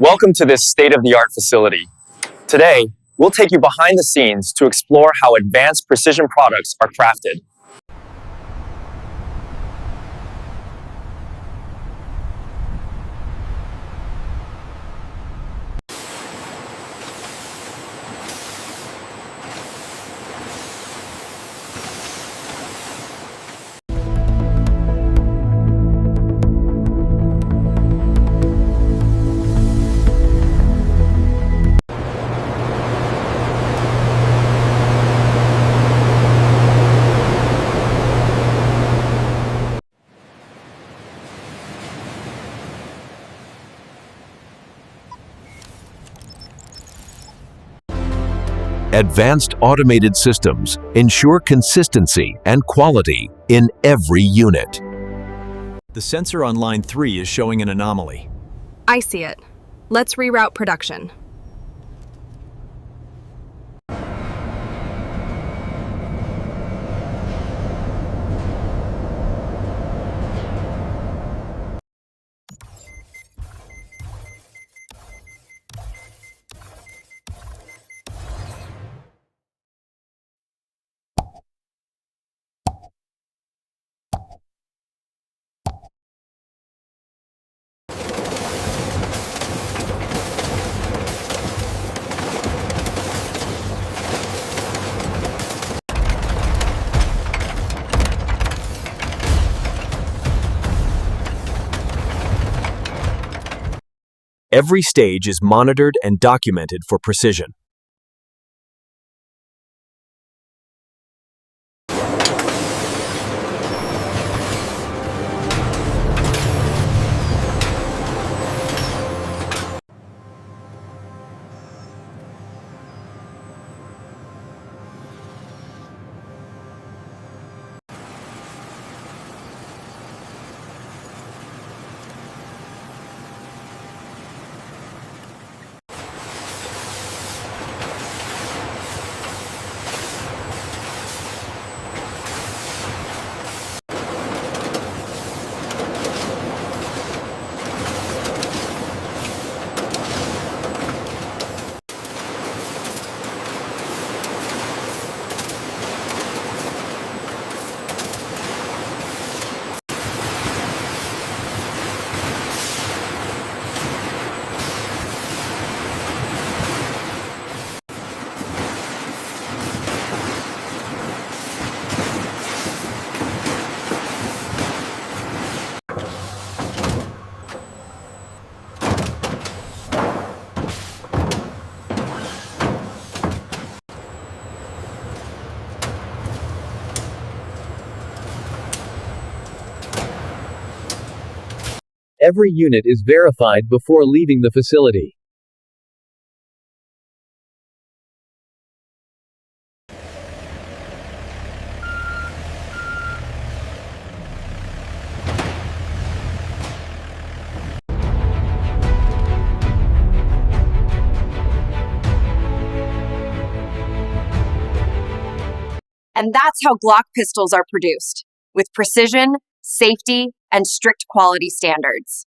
Welcome to this state-of-the-art facility. Today, we'll take you behind the scenes to explore how advanced precision products are crafted. Advanced automated systems ensure consistency and quality in every unit. The sensor on line 3 is showing an anomaly. I see it. Let's reroute production. Every stage is monitored and documented for precision. Every unit is verified before leaving the facility. And that's how Glock pistols are produced, with precision, safety, and strict quality standards.